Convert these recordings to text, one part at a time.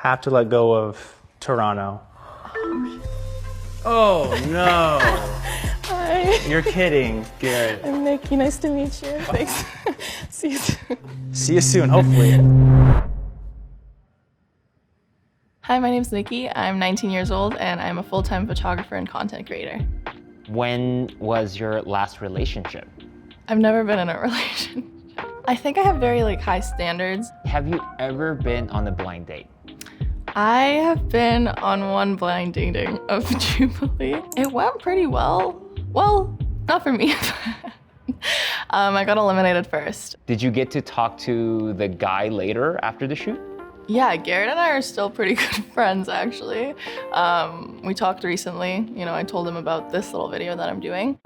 Have to let go of Toronto. Oh no. Hi. You're kidding, Garrett. I'm Nikki. Nice to meet you. Thanks. See you soon. See you soon, hopefully. Hi, my name's Nikki. I'm 19 years old and I'm a full-time photographer and content creator. When was your last relationship? I've never been in a relationship. I think I have very high standards. Have you ever been on a blind date? I have been on one blind dating of Jubilee. It went pretty well. Well, not for me. I got eliminated first. Did you get to talk to the guy later after the shoot? Yeah, Garrett and I are still pretty good friends, actually. We talked recently. You know, I told him about this little video that I'm doing.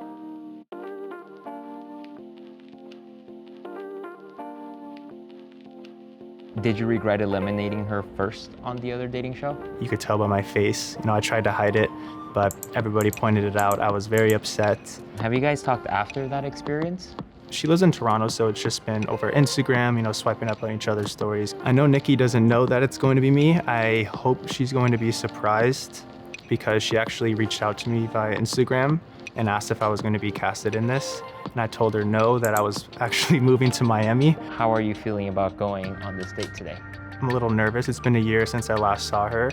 Did you regret eliminating her first on the other dating show? You could tell by my face. You know, I tried to hide it, but everybody pointed it out. I was very upset. Have you guys talked after that experience? She lives in Toronto, so it's just been over Instagram, you know, swiping up on each other's stories. I know Nikki doesn't know that it's going to be me. I hope she's going to be surprised because she actually reached out to me via Instagram and asked if I was going to be casted in this. And I told her no, that I was actually moving to Miami. How are you feeling about going on this date today? I'm a little nervous. It's been a year since I last saw her.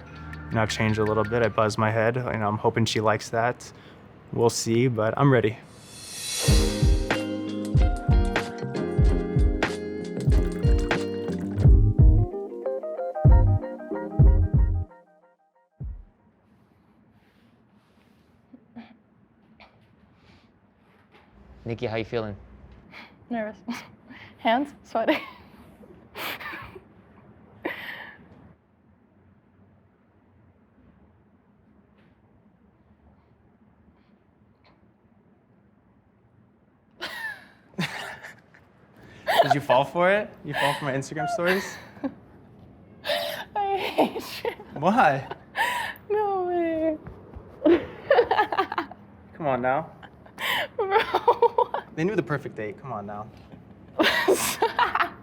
You know, I've changed a little bit. I buzzed my head. You know, I'm hoping she likes that. We'll see, but I'm ready. Nikki, how you feeling? Nervous. Hands sweating. Did you fall for it? You fall for my Instagram stories? I hate you. Why? No way. Come on now. Bro. They knew the perfect date. Come on now. I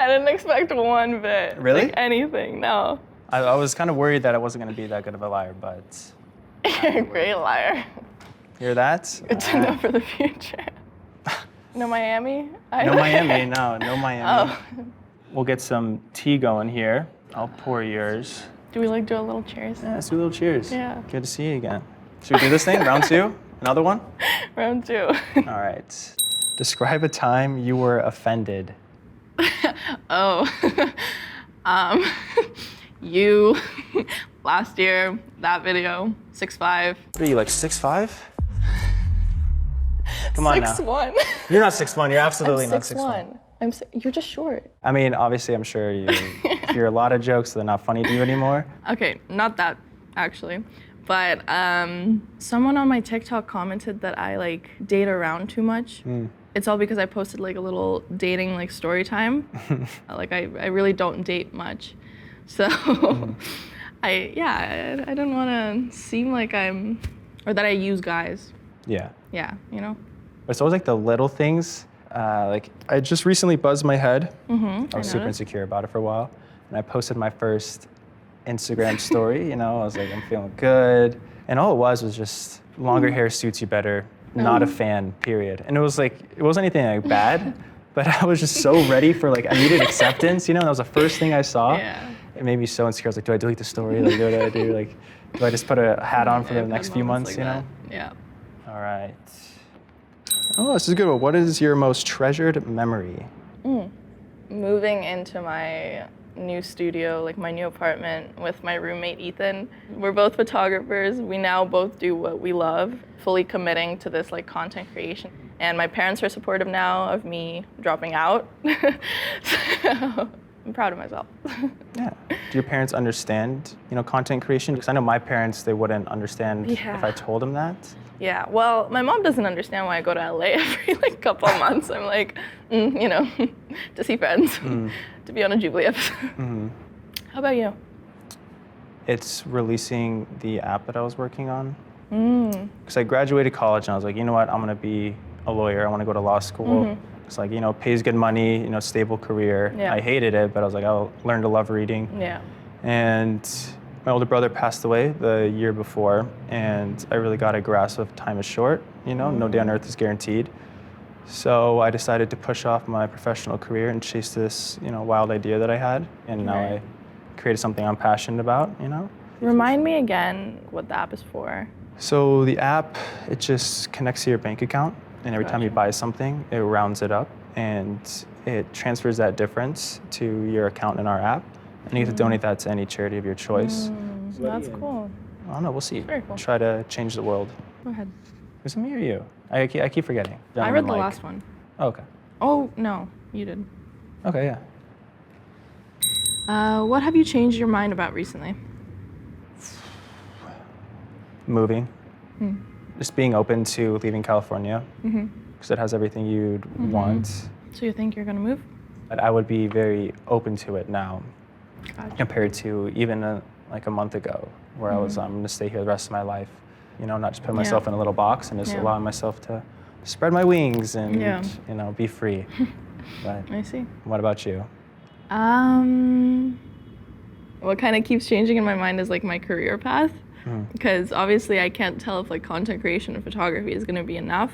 didn't expect one bit. Really? Anything, no. I was kind of worried that I wasn't going to be that good of a liar, but... You're a great liar. Hear that? Good to know for the future. No Miami? No Miami, no Miami. Oh. We'll get some tea going here. I'll pour yours. Do we do a little cheers? Yeah, let's do a little cheers. Yeah. Good to see you again. Should we do this thing? Round two? Another one? Round two. All right. Describe a time you were offended. Oh. You, last year, that video, 6'5". What are you, like 6'5"? Come on now. 6'1". You're not 6'1", you're absolutely I'm not 6'1". You're just short. I mean, obviously, I'm sure you hear a lot of jokes that are not funny to you anymore. Okay, not that, actually. But someone on my TikTok commented that I date around too much. It's all because I posted a little dating story time. I really don't date much. So I don't want to seem like or that I use guys. Yeah. Yeah, you know? It's always the little things. I just recently buzzed my head. I was super insecure about it for a while. And I posted my first Instagram story, you know, I was like, I'm feeling good. And all it was just longer hair suits you better, not a fan, period. And it was it wasn't anything bad, but I was just so ready for I needed acceptance, you know, and that was the first thing I saw. Yeah. It made me so insecure. I was like, do I delete the story? What do I do? Do I just put a hat on for the next few months, you know? Yeah. All right. Oh, this is a good one. What is your most treasured memory? Moving into my new studio, my new apartment with my roommate, Ethan. We're both photographers. We now both do what we love, fully committing to this content creation. And my parents are supportive now of me dropping out. So I'm proud of myself. Yeah. Do your parents understand, content creation? Because I know my parents, they wouldn't understand if I told them that. Yeah, well, my mom doesn't understand why I go to LA every couple of months. I'm to see friends, to be on a Jubilee episode. How about you? It's releasing the app that I was working on. Because I graduated college and I was like, you know what, I'm gonna be a lawyer. I wanna go to law school. It's pays good money, stable career. Yeah. I hated it, but I was like, I'll learn to love reading. Yeah. And my older brother passed away the year before, and I really got a grasp of time is short, no day on earth is guaranteed. So I decided to push off my professional career and chase this, wild idea that I had, and now I created something I'm passionate about, Remind me again what the app is for. So the app, it just connects to your bank account, and every time you buy something, it rounds it up, and it transfers that difference to your account in our app, and you get to donate that to any charity of your choice. That's cool. I don't know, we'll see. Very cool. Try to change the world. Go ahead. Was it me or you? I keep forgetting. I read the last one. Oh, okay. Oh, no, you did. Okay, yeah. What have you changed your mind about recently? Moving. Just being open to leaving California, because it has everything you'd want. So you think you're gonna move? But I would be very open to it now, Gotcha. compared to even like a month ago, where I was, I'm gonna stay here the rest of my life. Not just put myself in a little box and just allowing myself to spread my wings and, be free. But I see. what about you? What kind of keeps changing in my mind is like my career path, because obviously I can't tell if like content creation and photography is gonna be enough.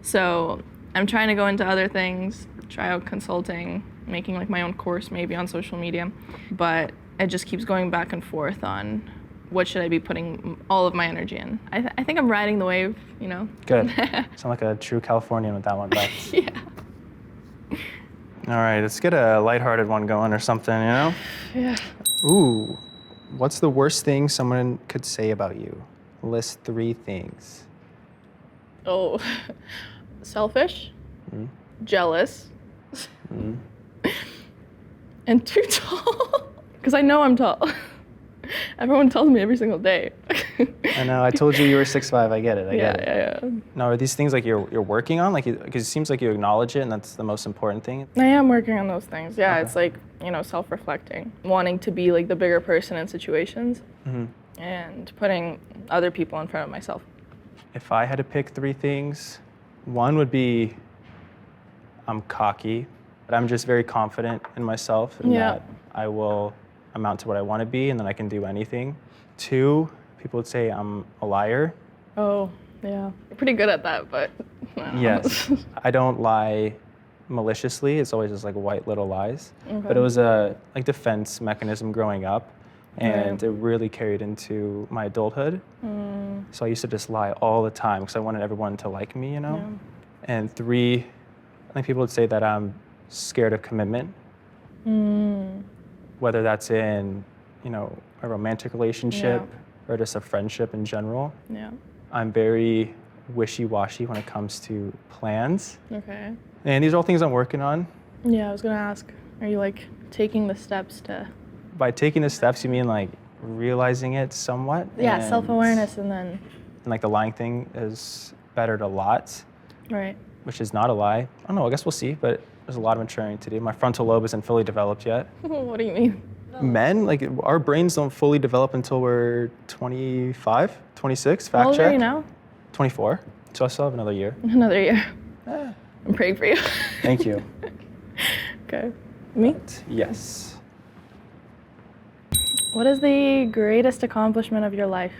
So I'm trying to go into other things, try out consulting, making like my own course maybe on social media, but it just keeps going back and forth on what should I be putting all of my energy in. I think I'm riding the wave, Good. Sound like a true Californian with that one, Beth. Yeah. All right, let's get a lighthearted one going or something, Yeah. Ooh, what's the worst thing someone could say about you? List 3 things. Oh, selfish, jealous, and too tall. Because I know I'm tall. Everyone tells me every single day. I know, I told you were 6'5", I get it, I get it. Yeah. Now, are these things like you're working on? Because it seems like you acknowledge it and that's the most important thing. I am working on those things. Yeah, Okay. it's like, self-reflecting, wanting to be like the bigger person in situations and putting other people in front of myself. If I had to pick 3 things, one would be I'm cocky, but I'm just very confident in myself and that I will amount to what I want to be and then I can do anything. 2, people would say I'm a liar. Oh, yeah. You're pretty good at that, but Yes. I don't lie maliciously. It's always just like white little lies. Okay. But it was a defense mechanism growing up, and it really carried into my adulthood. So I used to just lie all the time because I wanted everyone to like me, And 3, I think people would say that I'm scared of commitment. Whether that's in, a romantic relationship or just a friendship in general. Yeah. I'm very wishy-washy when it comes to plans. Okay. And these are all things I'm working on. Yeah, I was gonna ask, are you like taking the steps to? By taking the steps, you mean like realizing it somewhat? Yeah, and, self-awareness and then. And like the lying thing is bettered a lot, Right. which is not a lie. I don't know, I guess we'll see, but there's a lot of maturing to do. My frontal lobe isn't fully developed yet. What do you mean? Men, like our brains don't fully develop until we're 25, 26, fact How old check. are you now? 24, so I still have another year. Another year. I'm praying for you. Thank you. Okay. Me? Yes. What is the greatest accomplishment of your life?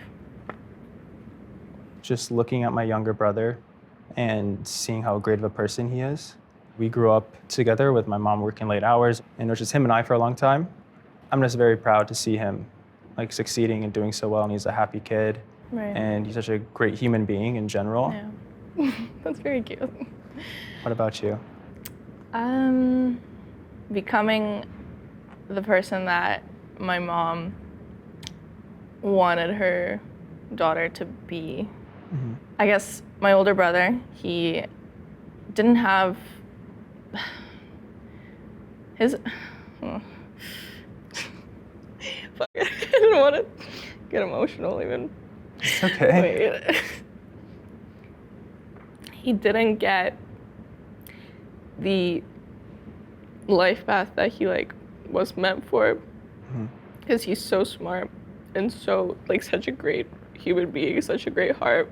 Just looking at my younger brother and seeing how great of a person he is. We grew up together with my mom working late hours, and it was just him and I for a long time. I'm just very proud to see him like succeeding and doing so well, and he's a happy kid. Right. And he's such a great human being in general. Yeah. That's very cute. What about you? Becoming the person that my mom wanted her daughter to be. I guess my older brother, he didn't have his. Fuck, I didn't want to get emotional even. It's okay. Wait. He didn't get the life path that he was meant for, because he's so smart and so such a great human being, such a great heart.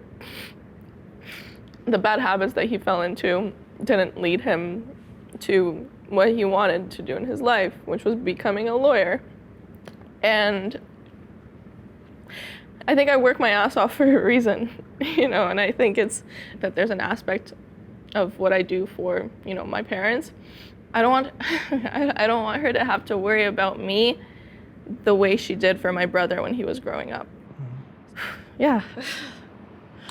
The bad habits that he fell into didn't lead him to what he wanted to do in his life, which was becoming a lawyer. And I think I work my ass off for a reason, you know, and I think it's that there's an aspect of what I do for, you know, my parents. I don't want I don't want her to have to worry about me the way she did for my brother when he was growing up. Yeah.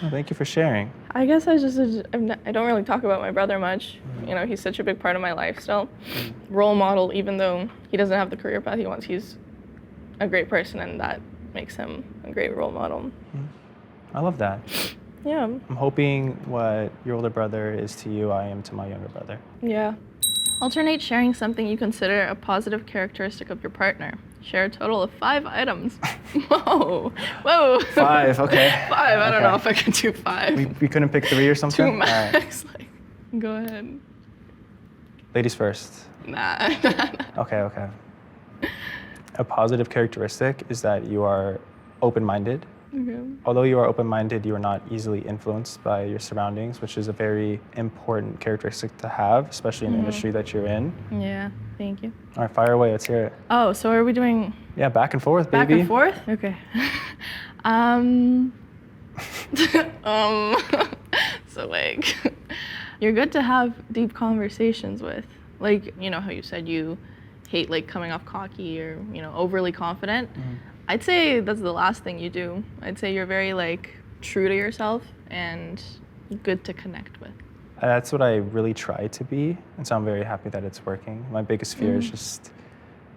Well, thank you for sharing. I guess I don't really talk about my brother much. You know, he's such a big part of my life still. Role model, even though he doesn't have the career path he wants, he's a great person, and that makes him a great role model. I love that. Yeah. I'm hoping what your older brother is to you, I am to my younger brother. Yeah. Alternate sharing something you consider a positive characteristic of your partner. Share a total of 5 items. Whoa. Whoa. 5, okay. 5. I don't Okay. know if I can do 5. We couldn't pick 3 or something? 2 All right. max. Like, go ahead. Ladies first. Nah. Okay. A positive characteristic is that you are open-minded. Okay. Although you are open-minded, you are not easily influenced by your surroundings, which is a very important characteristic to have, especially in the industry that you're in. Yeah. Thank you. All right, fire away. Let's hear it. Oh, so are we doing Yeah, back and forth, back baby. and forth? Okay. So like, you're good to have deep conversations with. Like, you know how you said you hate like coming off cocky or, you know, overly confident. I'd say that's the last thing you do. I'd say you're very like true to yourself and good to connect with. That's what I really try to be, and so I'm very happy that it's working. My biggest fear is just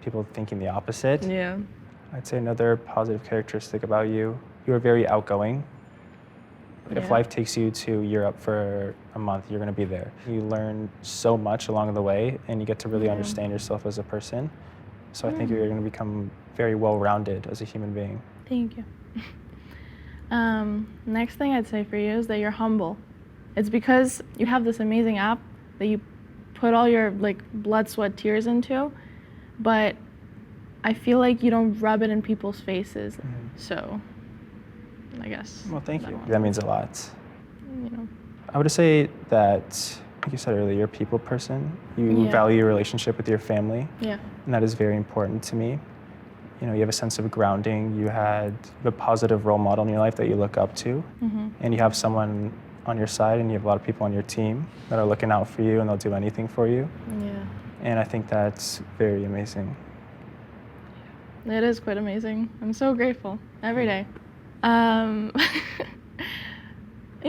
people thinking the opposite. Yeah. I'd say another positive characteristic about you, you are very outgoing. If Yeah. life takes you to Europe for a month, you're going to be there. You learn so much along the way, and you get to really understand yourself as a person. So I think you're going to become very well-rounded as a human being. Thank you. Next thing I'd say for you is that you're humble. It's because you have this amazing app that you put all your like blood, sweat, tears into, but I feel like you don't rub it in people's faces. So I guess. Well, thank that you. one. That means a lot. You know. I would say that, like you said earlier, you're a people person. You Yeah. value your relationship with your family, Yeah. and that is very important to me. You know, you have a sense of grounding. You had a positive role model in your life that you look up to, and you have someone on your side, and you have a lot of people on your team that are looking out for you, and they'll do anything for you. Yeah. And I think that's very amazing. It is quite amazing. I'm so grateful every day. You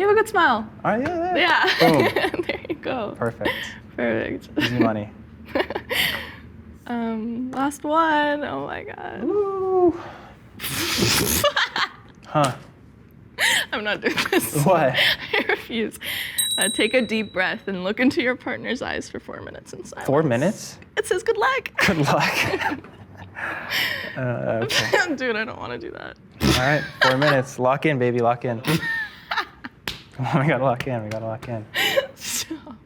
have a good smile. All right, yeah. Yeah. Boom. There you go. Perfect. Perfect. Easy money. Last one. Oh my god. Woo. Huh. I'm not doing this. What? I refuse. Take a deep breath and look into your partner's eyes for 4 minutes in silence. 4 minutes? It says good luck. Good luck. Okay. Dude, I don't want to do that. All right, 4 minutes. Lock in, baby, lock in. Come on, we gotta lock in. Stop.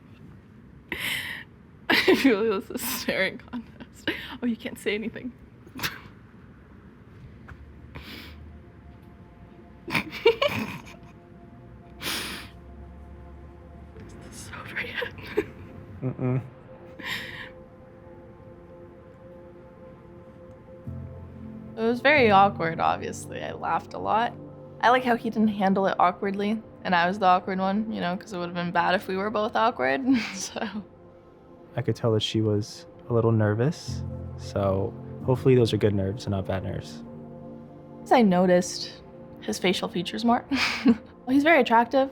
I feel like this is a staring contest. Oh, you can't say anything. Is this over yet? Mm-mm. It was very awkward, obviously. I laughed a lot. I like how he didn't handle it awkwardly, and I was the awkward one, you know, because it would have been bad if we were both awkward. So, I could tell that she was a little nervous, so hopefully those are good nerves and not bad nerves. I noticed his facial features more. Well, he's very attractive.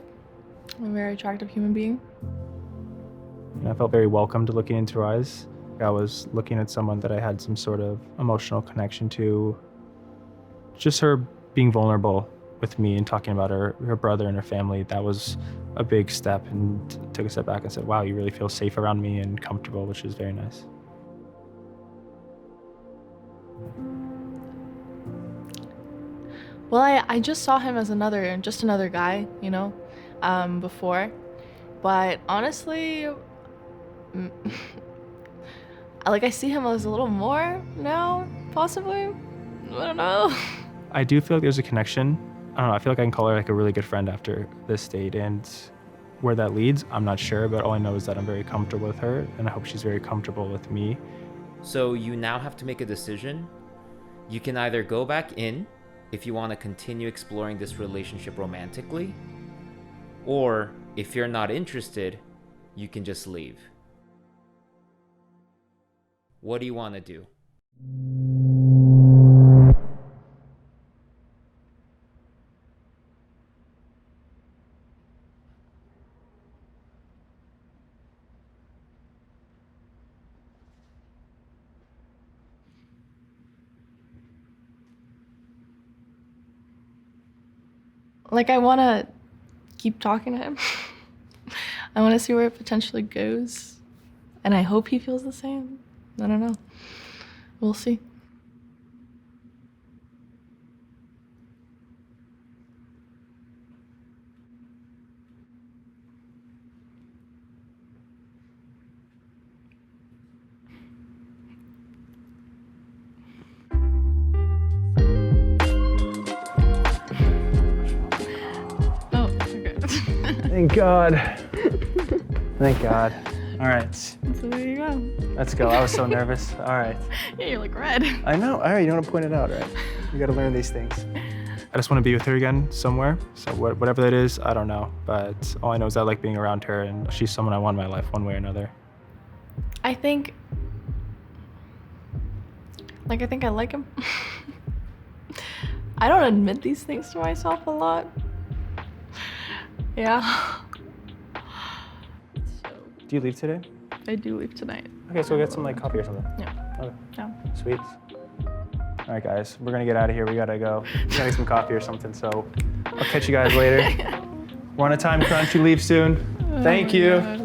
I'm a very attractive human being. And I felt very welcomed looking into her eyes. I was looking at someone that I had some sort of emotional connection to. Just her being vulnerable with me and talking about her brother and her family, that was a big step, and took a step back and said, wow, you really feel safe around me and comfortable, which is very nice. Well, I just saw him as just another guy, you know, before. But honestly, I see him as a little more now, possibly. I don't know. I do feel like there's a connection. I don't know, I feel like I can call her like a really good friend after this date, and where that leads, I'm not sure, but all I know is that I'm very comfortable with her, and I hope she's very comfortable with me. So you now have to make a decision. You can either go back in if you want to continue exploring this relationship romantically, or if you're not interested, you can just leave. What do you want to do? Like, I want to keep talking to him. I want to see where it potentially goes. And I hope he feels the same. I don't know. We'll see. Oh, okay. Thank God. Thank God. All right, So there you go. let's go. I was so nervous. All right. Yeah, you look red. I know. All right, you don't want to point it out, right? You got to learn these things. I just want to be with her again somewhere. So whatever that is, I don't know. But all I know is I like being around her, and she's someone I want in my life one way or another. I think I like him. I don't admit these things to myself a lot. Yeah. So Do you leave today? I do leave tonight. Okay, so we'll get some like coffee or something. Yeah. Okay, Yeah. sweet. All right, guys, we're gonna get out of here. We gotta go. We gotta get some coffee or something. So I'll catch you guys later. We're on a time crunch. You leave soon. Thank you. God.